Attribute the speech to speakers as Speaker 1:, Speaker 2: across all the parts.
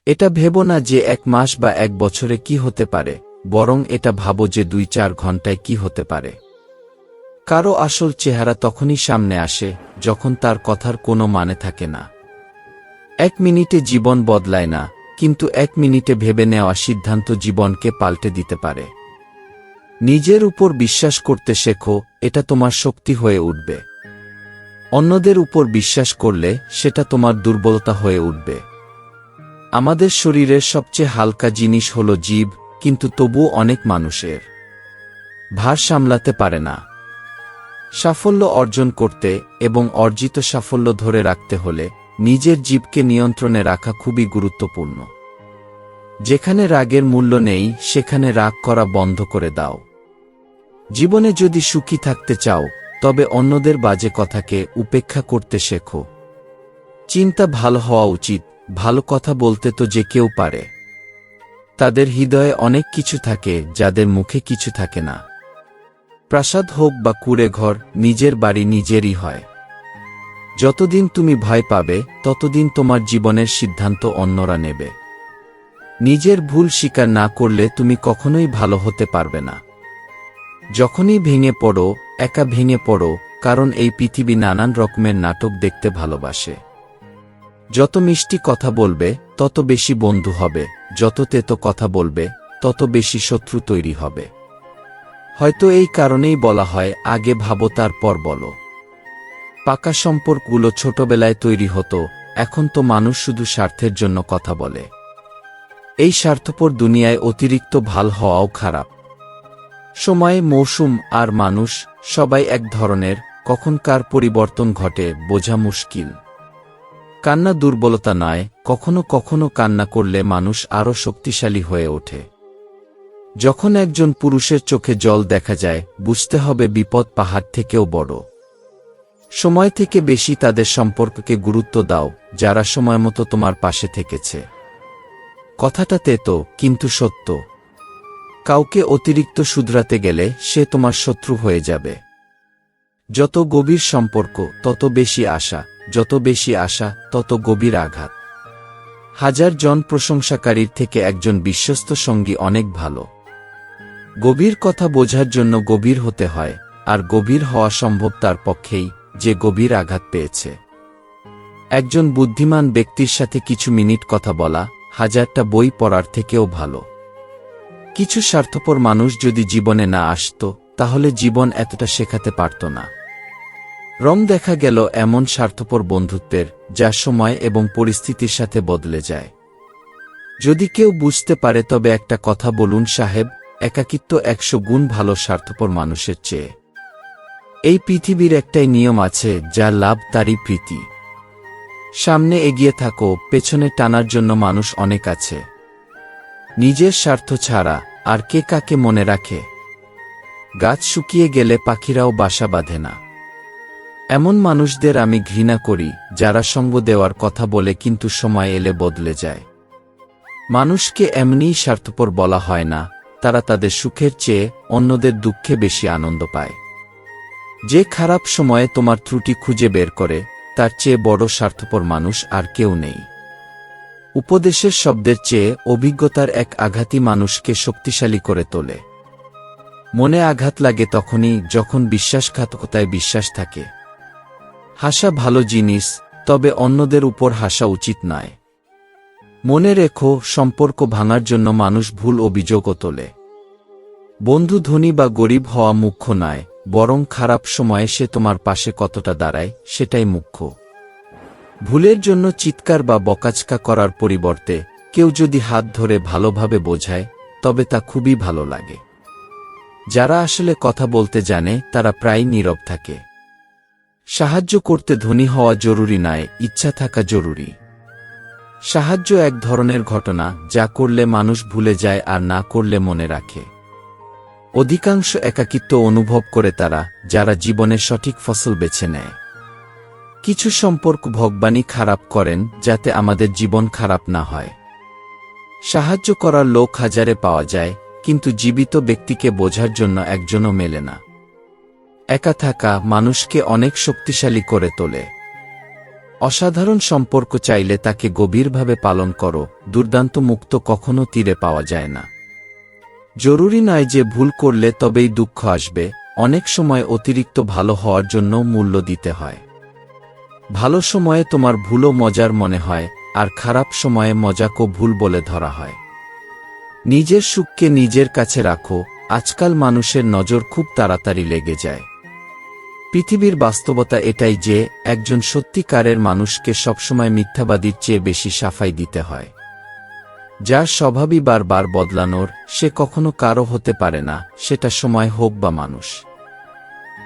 Speaker 1: এটা ভেবো না যে 1 মাস বা 1 বছরে কি হতে পারে, বরং এটা ভাবো যে 2-4 ঘন্টায় কি হতে পারে। কারো আসল চেহারা তখনই সামনে আসে যখন তার কথার কোনো মানে থাকে না। 1 মিনিটে জীবন বদলায় না, কিন্তু 1 মিনিটে ভেবে নেওয়া সিদ্ধান্ত জীবনকে পাল্টে দিতে পারে। নিজের উপর বিশ্বাস করতে শেখো, এটা তোমার শক্তি হয়ে উঠবে। অন্যদের উপর বিশ্বাস করলে সেটা তোমার দুর্বলতা হয়ে উঠবে। আমাদের শরীরের সবচেয়ে হালকা জিনিস হল জীব, কিন্তু তবুও অনেক মানুষের ভার সামলাতে পারে না। সাফল্য অর্জন করতে এবং অর্জিত সাফল্য ধরে রাখতে হলে নিজের জীবকে নিয়ন্ত্রণে রাখা খুবই গুরুত্বপূর্ণ। যেখানে রাগের মূল্য নেই সেখানে রাগ করা বন্ধ করে দাও। জীবনে যদি সুখী থাকতে চাও তবে অন্যদের বাজে কথাকে উপেক্ষা করতে শেখো। চিন্তা ভালো হওয়া উচিত, ভালো কথা বলতে তো যে কেউ পারে। তাদের হৃদয়ে অনেক কিছু থাকে যাদের মুখে কিছু থাকে না। প্রাসাদ হোক বা কুঁড়ে ঘর, নিজের বাড়ি নিজেরই হয়। যতদিন তুমি ভয় পাবে ততদিন তোমার জীবনের সিদ্ধান্ত অন্যরা নেবে। নিজের ভুল স্বীকার না করলে তুমি কখনোই ভালো হতে পারবে না। যখনই ভেঙে পড়ো, একা ভেঙে পড়ো, কারণ এই পৃথিবী নানান রকমের নাটক দেখতে ভালোবাসে। যত মিষ্টি কথা বলবে তত বেশি বন্ধু হবে, যত তেতো কথা বলবে তত বেশি শত্রু তৈরি হবে। হয়তো এই কারণেই বলা হয় আগে ভাবো তারপর বলো। পাকা সম্পর্কগুলো ছোটবেলায় তৈরি হতো, এখন তো মানুষ শুধু স্বার্থের জন্য কথা বলে। এই স্বার্থপর দুনিয়ায় অতিরিক্ত ভাল হওয়াও খারাপ। সময়, মৌসুম আর মানুষ সবাই এক ধরনের, কখন কার পরিবর্তন ঘটে বোঝা মুশকিল। কান্না দুর্বলতা নয়, কখনো কখনো কান্না করলে মানুষ আরও শক্তিশালী হয়ে ওঠে। যখন একজন পুরুষের চোখে জল দেখা যায় বুঝতে হবে বিপদ পাহাড় থেকেও বড়। সময় থেকে বেশি তাদের সম্পর্ককে গুরুত্ব দাও যারা সময়মতো তোমার পাশে থেকেছে। কথাটা তেতো কিন্তু সত্য। কাউকে অতিরিক্ত শুধরাতে গেলে সে তোমার শত্রু হয়ে যাবে। যত গভীর সম্পর্ক তত বেশি আশা, যত বেশি আশা তত গভীর আঘাত। 1000 জন প্রশংসাকারীর থেকে একজন বিশ্বস্ত সঙ্গী অনেক ভালো। গভীর কথা বোঝার জন্য গভীর হতে হয়, আর গভীর হওয়া সম্ভব তার পক্ষেই যে গভীর আঘাত পেয়েছে। একজন বুদ্ধিমান ব্যক্তির সাথে কিছু মিনিট কথা বলা 1000টা বই পড়ার থেকেও ভালো। কিছু স্বার্থপর মানুষ যদি জীবনে না আসতো তাহলে জীবন এতটা শেখাতে পারত না। রং দেখা গেল এমন স্বার্থপর বন্ধুত্বের যা সময় এবং পরিস্থিতির সাথে বদলে যায়। যদি কেউ বুঝতে পারে তবে একটা কথা বলুন সাহেব, একাকিত্ব 100 গুণ ভালো স্বার্থপর মানুষের চেয়ে। এই পৃথিবীর একটাই নিয়ম আছে, যার লাভ তারই প্রীতি। সামনে এগিয়ে থাকো, পেছনে টানার জন্য মানুষ অনেক আছে। নিজের স্বার্থ ছাড়া আর কে কাকে মনে রাখে? গাছ শুকিয়ে গেলে পাখিরাও বাসা বাঁধে না। এমন মানুষদের আমি ঘৃণা করি যারা সঙ্গ দেওয়ার কথা বলে কিন্তু সময় এলে বদলে যায়। মানুষকে এমনিই স্বার্থপর বলা হয় না, তারা তাদের সুখের চেয়ে অন্যদের দুঃখে বেশি আনন্দ পায়। যে খারাপ সময়ে তোমার ত্রুটি খুঁজে বের করে তার চেয়ে বড় স্বার্থপর মানুষ আর কেউ নেই। উপদেশের শব্দের চেয়ে অভিজ্ঞতার এক আঘাতই মানুষকে শক্তিশালী করে তোলে। মনে আঘাত লাগে তখনই যখন বিশ্বাসঘাতকতায় বিশ্বাস থাকে। হাসা ভালো জিনিস, তবে অন্যদের উপর হাসা উচিত নয়। মনে রেখো, সম্পর্ক ভাঙার জন্য মানুষ ভুল অভিযোগও তোলে। বন্ধু ধনী বা গরিব হওয়া মুখ্য নয়, বরং খারাপ সময়ে সে তোমার পাশে কতটা দাঁড়ায় সেটাই মুখ্য। ভুলের জন্য চিৎকার বা বকাচকা করার পরিবর্তে কেউ যদি হাত ধরে ভালোভাবে বোঝায় তবে তা খুবই ভালো লাগে। যারা আসলে কথা বলতে জানে তারা প্রায়ই নীরব থাকে। সাহায্য করতে ধনী হওয়া জরুরি নয়, ইচ্ছা থাকা জরুরি। সাহায্য এক ধরনের ঘটনা যা করলে মানুষ ভুলে যায় আর না করলে মনে রাখে। অধিকাংশ একাকিত্ব অনুভব করে তারা যারা জীবনের সঠিক ফসল বেছে নেয়। কিছু সম্পর্ক ভগবানই খারাপ করেন যাতে আমাদের জীবন খারাপ না হয়। সাহায্য করার লোক হাজারে পাওয়া যায়, কিন্তু জীবিত ব্যক্তিকে বোঝার জন্য একজনও মেলে না। একা থাকা মানুষকে অনেক শক্তিশালী করে তোলে। অসাধারণ সম্পর্ক চাইলে তাকে গভীরভাবে পালন করো, দুর্দান্ত মুক্ত কখনো তীরে পাওয়া যায় না। জরুরি নয় যে ভুল করলে তবেই দুঃখ আসবে, অনেক সময় অতিরিক্ত ভালো হওয়ার জন্য মূল্য দিতে হয়। ভালো সময়ে তোমার ভুলও মজার মনে হয়, আর খারাপ সময়ে মজাকেও ভুল বলে ধরা হয়। নিজের সুখকে নিজের কাছে রাখো, আজকাল মানুষের নজর খুব তাড়াতাড়ি লেগে যায়। পৃথিবীর বাস্তবতা এটাই যে একজন সত্যিকারের মানুষকে সবসময় মিথ্যাবাদীর চেয়ে বেশি সাফাই দিতে হয়। যার স্বভাবই বারবার বদলানোর, সে কখনো কারো হতে পারে না, সেটা সময় হোক বা মানুষ।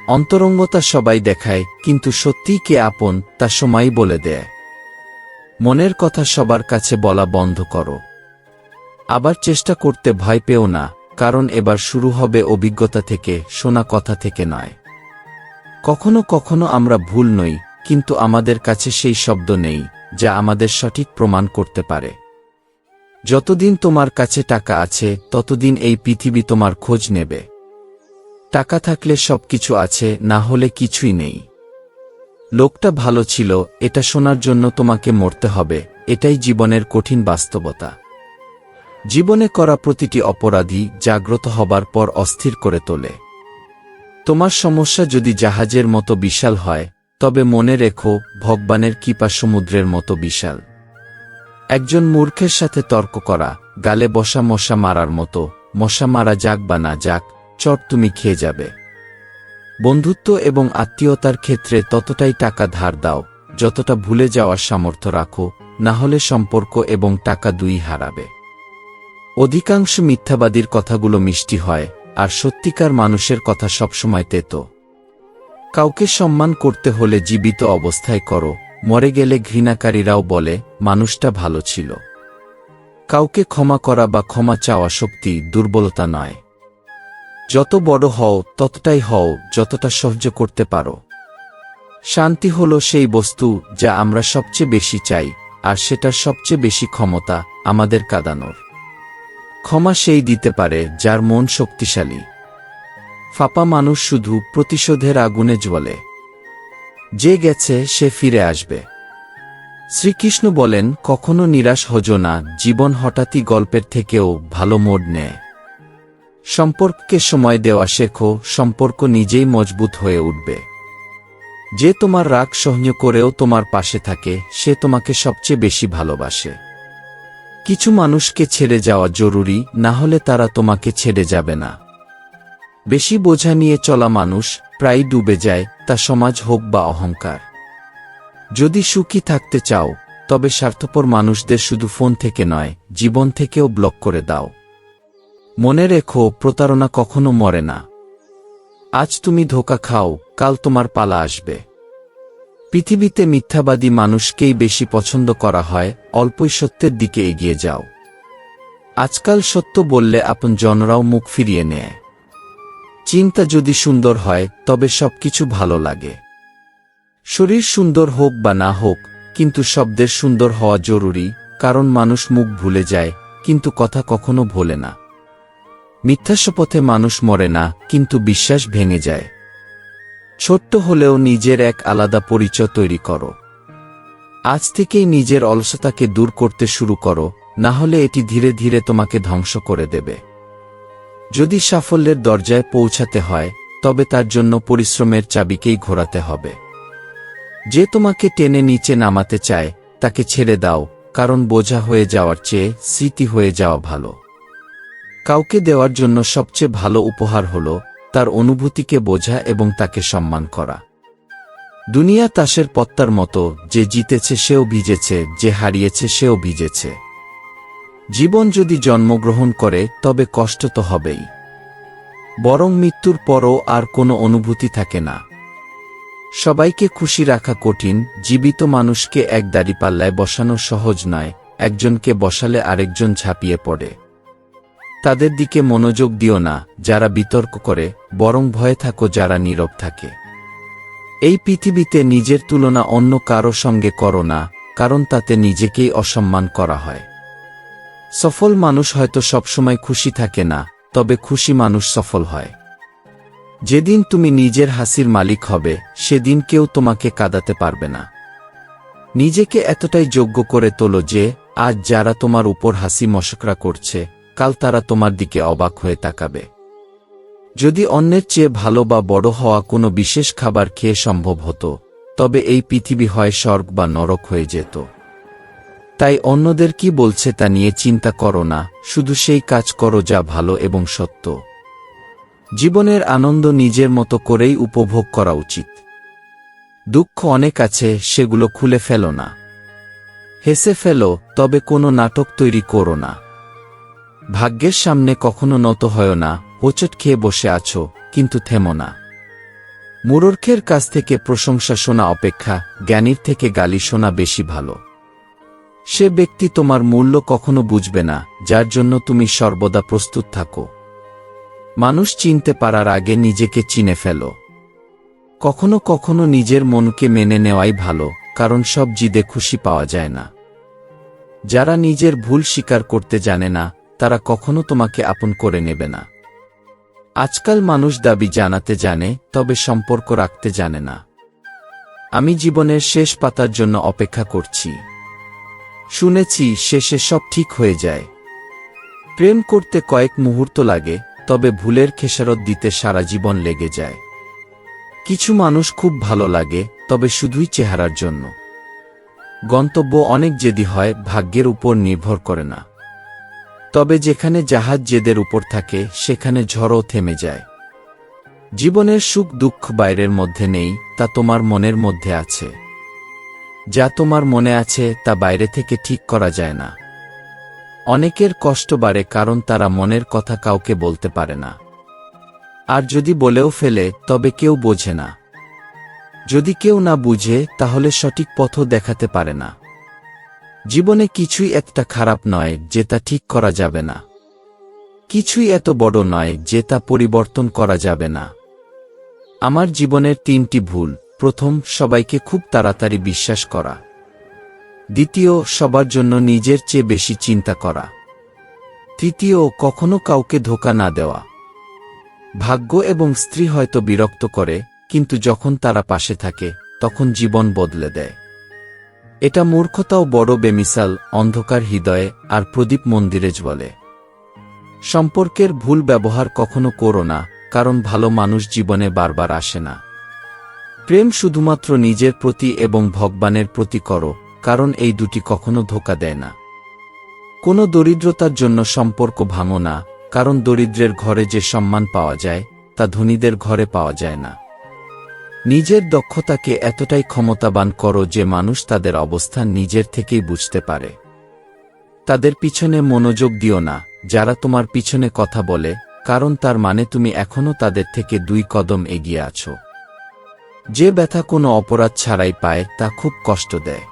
Speaker 1: অন্তরঙ্গতা সবাই দেখায়, কিন্তু সত্যিই কে আপন তা সময়ই বলে দেয়। মনের কথা সবার কাছে বলা বন্ধ করো। আবার চেষ্টা করতে ভয় পেও না, কারণ এবার শুরু হবে অভিজ্ঞতা থেকে, শোনা কথা থেকে নয়। কখনো কখনো আমরা ভুল নই, কিন্তু আমাদের কাছে সেই শব্দ নেই যা আমাদের সঠিক প্রমাণ করতে পারে। যতদিন তোমার কাছে টাকা আছে ততদিন এই পৃথিবী তোমার খোঁজ নেবে। টাকা থাকলে সবকিছু আছে, না হলে কিছুই নেই। লোকটা ভালো ছিল, এটা শোনার জন্য তোমাকে মরতে হবে, এটাই জীবনের কঠিন বাস্তবতা। জীবনে করা প্রতিটি অপরাধী জাগ্রত হবার পর অস্থির করে তোলে। তোমার সমস্যা যদি জাহাজের মতো বিশাল হয়, তবে মনে রেখো ভগবানের কৃপা সমুদ্রের মতো বিশাল। একজন মূর্খের সাথে তর্ক করা গালে বসা মশা মারার মতো, মশা মারা যাক বা না যাক, চট তুমি খেয়ে যাবে। বন্ধুত্ব এবং আত্মীয়তার ক্ষেত্রে ততটাই টাকা ধার দাও যতটা ভুলে যাওয়ার সামর্থ্য রাখো, না হলে সম্পর্ক এবং টাকা দুই হারাবে। অধিকাংশ মিথ্যাবাদীর কথাগুলো মিষ্টি হয়, আর সত্যিকার মানুষের কথা সবসময় তেতো। কাউকে সম্মান করতে হলে জীবিত অবস্থায় করো, মরে গেলে ঘৃণাকারীরাও বলে মানুষটা ভালো ছিল। কাউকে ক্ষমা করা বা ক্ষমা চাওয়া শক্তি, দুর্বলতা নয়। যত বড় হও ততটাই হও যতটা সহ্য করতে পারো। শান্তি হলো সেই বস্তু যা আমরা সবচেয়ে বেশি চাই, আর সেটার সবচেয়ে বেশি ক্ষমতা আমাদের কাঁদানোর। ক্ষমা সেই দিতে পারে যার মন শক্তিশালী। ফাঁপা মানুষ শুধু প্রতিশোধের আগুনে জ্বলে। যে গেছে সে ফিরে আসবে। শ্রীকৃষ্ণ বলেন, কখনো নিরাশ হজো না, জীবন হঠাৎই গল্পের থেকেও ভালো মোড় নেয়। সম্পর্ককে সময় দেওয়া শেখো, সম্পর্ক নিজেই মজবুত হয়ে উঠবে। যে তোমার রাগ সহ্য করেও তোমার পাশে থাকে, সে তোমাকে সবচেয়ে বেশি ভালোবাসে। কিছু মানুষকে ছেড়ে যাওয়া জরুরি, না হলে তারা তোমাকে ছেড়ে যাবে না। বেশি বোঝা নিয়ে চলা মানুষ প্রায় ডুবে যায়, তা সমাজ হোক বা অহংকার। যদি সুখী থাকতে চাও, তবে স্বার্থপর মানুষদের শুধু ফোন থেকে নয়, জীবন থেকেও ব্লক করে দাও। মনে রেখো, প্রতারণা কখনো মরে না। আজ তুমি ধোঁকা খাও, কাল তোমার পালা আসবে। পৃথিবীতে মিথ্যাবাদী মানুষকেই বেশি পছন্দ করা হয়, অল্পই সত্যের দিকে এগিয়ে যাও। আজকাল সত্য বললে আপনজনরাও মুখ ফিরিয়ে নেয়। চিন্তা যদি সুন্দর হয় তবে সবকিছু ভালো লাগে। শরীর সুন্দর হোক বা না হোক, কিন্তু শব্দের সুন্দর হওয়া জরুরি, কারণ মানুষ মুখ ভুলে যায়, কিন্তু কথা কখনো ভোলে না। মিথ্যা শপথে মানুষ মরে না, কিন্তু বিশ্বাস ভেঙে যায়। ছোট্ট হলেও নিজের এক আলাদা পরিচয় তৈরি করো। আজ থেকেই নিজের অলসতাকে দূর করতে শুরু করো, না হলে এটি ধীরে ধীরে তোমাকে ধ্বংস করে দেবে। যদি সাফল্যের দরজায় পৌঁছাতে হয়, তবে তার জন্য পরিশ্রমের চাবিকেই ঘোরাতে হবে। যে তোমাকে টেনে নিচে নামাতে চায় তাকে ছেড়ে দাও, কারণ বোঝা হয়ে যাওয়ার চেয়ে স্মৃতি হয়ে যাওয়া ভালো। কাউকে দেওয়ার জন্য সবচেয়ে ভালো উপহার হল তার অনুভূতিকে বোঝা এবং তাকে সম্মান করা। দুনিয়া তাসের পত্তার মতো, যে জিতেছে সেও ভিজেছে, যে হারিয়েছে সেও ভিজেছে। জীবন যদি জন্মগ্রহণ করে তবে কষ্ট তো হবেই, বরং মৃত্যুর পরও আর কোনো অনুভূতি থাকে না। সবাইকে খুশি রাখা কঠিন, জীবিত মানুষকে এক দাঁড়িপাল্লায় বসানো সহজ নয়, একজনকে বসালে আরেকজন ঝাঁপিয়ে পড়ে। তাদের দিকে মনোযোগ দিও না যারা বিতর্ক করে, বরং ভয়ে থাকো যারা নীরব থাকে। এই পৃথিবীতে নিজের তুলনা অন্য কারো সঙ্গে করো না, কারণ তাতে নিজেকেই অসম্মান করা হয়। সফল মানুষ হয়তো সবসময় খুশি থাকে না, তবে খুশি মানুষ সফল হয়। যেদিন তুমি নিজের হাসির মালিক হবে, সেদিন কেউ তোমাকে কাঁদাতে পারবে না। নিজেকে এতটাই যোগ্য করে তোলো যে আজ যারা তোমার উপর হাসি মশকরা করছে, কাল তারা তোমার দিকে অবাক হয়ে তাকাবে। যদি অন্যের চেয়ে ভালো বা বড় হওয়া কোনো বিশেষ খাবার খেয়ে সম্ভব হতো, তবে এই পৃথিবী হয় স্বর্গ বা নরক হয়ে যেত। তাই অন্যদের কি বলছে তা নিয়ে চিন্তা করো না, শুধু সেই কাজ করো যা ভালো এবং সত্য। জীবনের আনন্দ নিজের মতো করেই উপভোগ করা উচিত। দুঃখ অনেক আছে, সেগুলো খুলে ফেলো না। হেসে ফেলো, তবে কোনো নাটক তৈরি করো না। ভাগ্যের সামনে কখনো নত হয় না। হোঁচট খেয়ে বসে আছো, কিন্তু থেমো না। মূর্খের কাছ থেকে প্রশংসা শোনা অপেক্ষা জ্ঞানীর থেকে গালি শোনা বেশি ভালো। সে ব্যক্তি তোমার মূল্য কখনো বুঝবে না, যার জন্য তুমি সর্বদা প্রস্তুত থাকো। মানুষ চিনতে পারার আগে নিজেকে চিনে ফেলো। কখনো কখনো নিজের মনকে মেনে নেওয়াই ভালো, কারণ সব জিদে খুশি পাওয়া যায় না। যারা নিজের ভুল স্বীকার করতে জানে না, তারা কখনো তোমাকে আপন করে নেবে না। আজকাল মানুষ দাবি জানাতে জানে, তবে সম্পর্ক রাখতে জানে না। আমি জীবনের শেষ পাতার জন্য অপেক্ষা করছি। শুনেছি শেষে সব ঠিক হয়ে যায়। প্রেম করতে কয়েক মুহূর্ত লাগে, তবে ভুলের খেসারত দিতে সারা জীবন লেগে যায়। কিছু মানুষ খুব ভালো লাগে, তবে শুধুই চেহারার জন্য। গন্তব্য অনেক জেদি হয়, ভাগ্যের উপর নির্ভর করে না। তবে যেখানে জাহাজ জেদের উপর থাকে, সেখানে ঝড়ও থেমে যায়। জীবনের সুখ দুঃখ বাইরের মধ্যে নেই, তা তোমার মনের মধ্যে আছে। যা তোমার মনে আছে তা বাইরে থেকে ঠিক করা যায় না। অনেকের কষ্ট বাড়ে কারণ তারা মনের কথা কাউকে বলতে পারে না। আর যদি বলেও ফেলে, তবে কেউ বোঝে না। যদি কেউ না বুঝে, তাহলে সঠিক পথও দেখাতে পারে না। জীবনে কিছুই একটা খারাপ নয় যে তা ঠিক করা যাবে না। কিছুই এত বড় নয় যে তা পরিবর্তন করা যাবে না। আমার জীবনের 3টি ভুল। প্রথম, সবাইকে খুব তাড়াতাড়ি বিশ্বাস করা। দ্বিতীয়, সবার জন্য নিজের চেয়ে বেশি চিন্তা করা। তৃতীয়, কখনো কাউকে ধোঁকা না দেওয়া। ভাগ্য এবং স্ত্রী হয়তো বিরক্ত করে, কিন্তু যখন তারা পাশে থাকে, তখন জীবন বদলে দেয়। এটা মূর্খতাও বড় বেমিসাল, অন্ধকার হৃদয়ে আর প্রদীপ মন্দিরে জ্বলে। সম্পর্কের ভুল ব্যবহার কখনো করো না, কারণ ভালো মানুষ জীবনে বারবার আসে না। প্রেম শুধুমাত্র নিজের প্রতি এবং ভগবানের প্রতি করো, কারণ এই দুটি কখনো ধোঁকা দেয় না। কোনো দরিদ্রতার জন্য সম্পর্ক ভাঙো না, কারণ দরিদ্রের ঘরে যে সম্মান পাওয়া যায়, তা ধনীদের ঘরে পাওয়া যায় না। নিজের দক্ষতাকে এতটাই ক্ষমতাবান করো যে মানুষ তাদের অবস্থান নিজের থেকেই বুঝতে পারে। তাদের পিছনে মনোযোগ দিও না, যারা তোমার পিছনে কথা বলে, কারণ তার মানে তুমি এখনো তাদের থেকে 2 কদম এগিয়ে আছো। যে ব্যথা কোনো অপরাধ ছাড়াই পায়, তা খুব কষ্ট দেয়।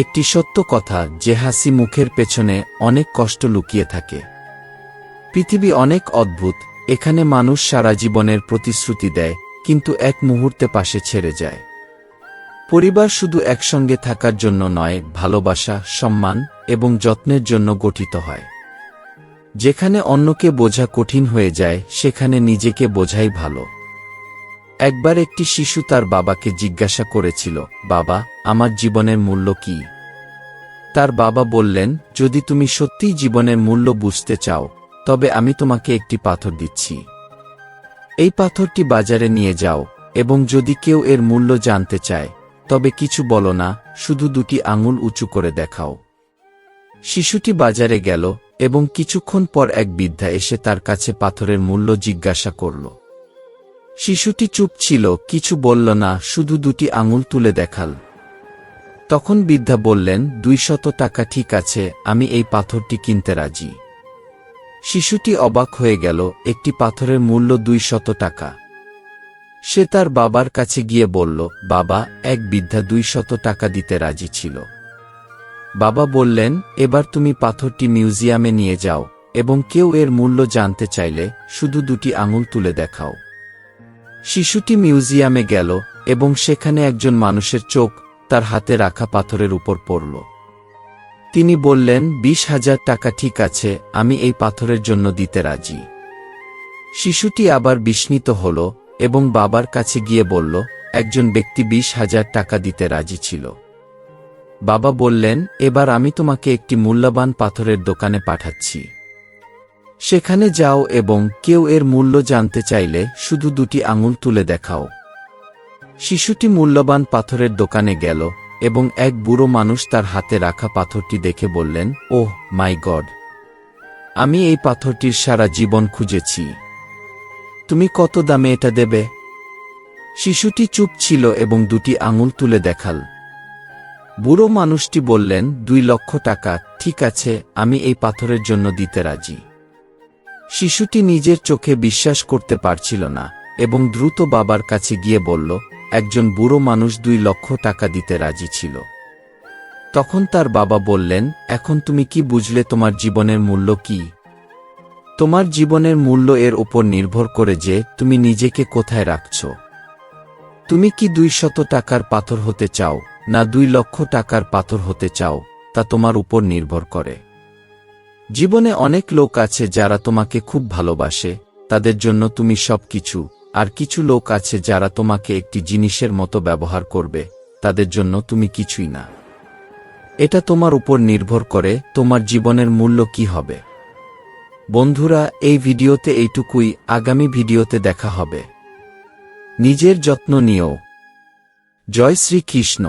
Speaker 1: একটি সত্য কথা, যে হাসি মুখের পেছনে অনেক কষ্ট লুকিয়ে থাকে। পৃথিবী অনেক অদ্ভুত, এখানে মানুষ সারা জীবনের প্রতিশ্রুতি দেয়, কিন্তু এক মুহূর্তে পাশে ছেড়ে যায়। পরিবার শুধু একসঙ্গে থাকার জন্য নয়, ভালোবাসা, সম্মান এবং যত্নের জন্য গঠিত হয়। যেখানে অন্যকে বোঝা কঠিন হয়ে যায়, সেখানে নিজেকে বোঝাই ভালো। একবার একটি শিশু তার বাবাকে জিজ্ঞাসা করেছিল, বাবা, আমার জীবনের মূল্য কি? তার বাবা বললেন, যদি তুমি সত্যিই জীবনের মূল্য বুঝতে চাও, তবে আমি তোমাকে একটি পাথর দিচ্ছি। এই পাথরটি বাজারে নিয়ে যাও, এবং যদি কেউ এর মূল্য জানতে চায়, তবে কিছু বলো না, শুধু 2টি আঙুল উঁচু করে দেখাও। শিশুটি বাজারে গেল, এবং কিছুক্ষণ পর এক বৃদ্ধা এসে তার কাছে পাথরের মূল্য জিজ্ঞাসা করল। শিশুটি চুপ ছিল, কিছু বলল না, শুধু 2টি আঙুল তুলে দেখাল। তখন বৃদ্ধা বললেন, 200 টাকা ঠিক আছে, আমি এই পাথরটি কিনতে রাজি। শিশুটি অবাক হয়ে গেল, একটি পাথরের মূল্য 200 টাকা। সে তার বাবার কাছে গিয়ে বলল, বাবা, এক বৃদ্ধা 200 টাকা দিতে রাজি ছিল। বাবা বললেন, এবার তুমি পাথরটি মিউজিয়ামে নিয়ে যাও, এবং কেউ এর মূল্য জানতে চাইলে শুধু 2টি আঙুল তুলে দেখাও। শিশুটি মিউজিয়ামে গেল, এবং সেখানে একজন মানুষের চোখ তার হাতে রাখা পাথরের উপর পড়ল। তিনি বললেন, 20,000 টাকা ঠিক আছে, আমি এই পাথরের জন্য দিতে রাজি। শিশুটি আবার বিস্মিত হল, এবং বাবার কাছে গিয়ে বলল, একজন ব্যক্তি 20,000 টাকা দিতে রাজি ছিল। বাবা বললেন, এবার আমি তোমাকে একটি মূল্যবান পাথরের দোকানে পাঠাচ্ছি। সেখানে যাও এবং কেউ এর মূল্য জানতে চাইলে শুধু 2টি আঙুল তুলে দেখাও। শিশুটি মূল্যবান পাথরের দোকানে গেল এবং এক বুড়ো মানুষ তার হাতে রাখা পাথরটি দেখে বললেন, ওহ মাই গড, আমি এই পাথরটির সারা জীবন খুঁজেছি। তুমি কত দামে এটা দেবে? শিশুটি চুপ ছিল এবং 2টি আঙুল তুলে দেখাল। বুড়ো মানুষটি বললেন, 2 লক্ষ টাকা। ঠিক আছে, আমি এই পাথরের জন্য দিতে রাজি। শিশুটি নিজের চোখে বিশ্বাস করতে পারছিল না এবং দ্রুত বাবার কাছে গিয়ে বলল, একজন বুড়ো মানুষ 2 লক্ষ টাকা দিতে রাজি ছিল। তখন তার বাবা বললেন, এখন তুমি কি বুঝলে তোমার জীবনের মূল্য কি? তোমার জীবনের মূল্য এর উপর নির্ভর করে যে তুমি নিজেকে কোথায় রাখছ। তুমি কি 200 টাকার পাথর হতে চাও না 2 লক্ষ টাকার পাথর হতে চাও, তা তোমার উপর নির্ভর করে। জীবনে অনেক লোক আছে যারা তোমাকে খুব ভালোবাসে, তাদের জন্য তুমি সবকিছু, আর কিছু লোক আছে যারা তোমাকে একটি জিনিসের মতো ব্যবহার করবে, তাদের জন্য তুমি কিছুই না। এটা তোমার উপর নির্ভর করে তোমার জীবনের মূল্য কি হবে। বন্ধুরা, এই ভিডিওতে এইটুকুই, আগামী ভিডিওতে দেখা হবে। নিজের যত্ন নিও। জয় শ্রীকৃষ্ণ।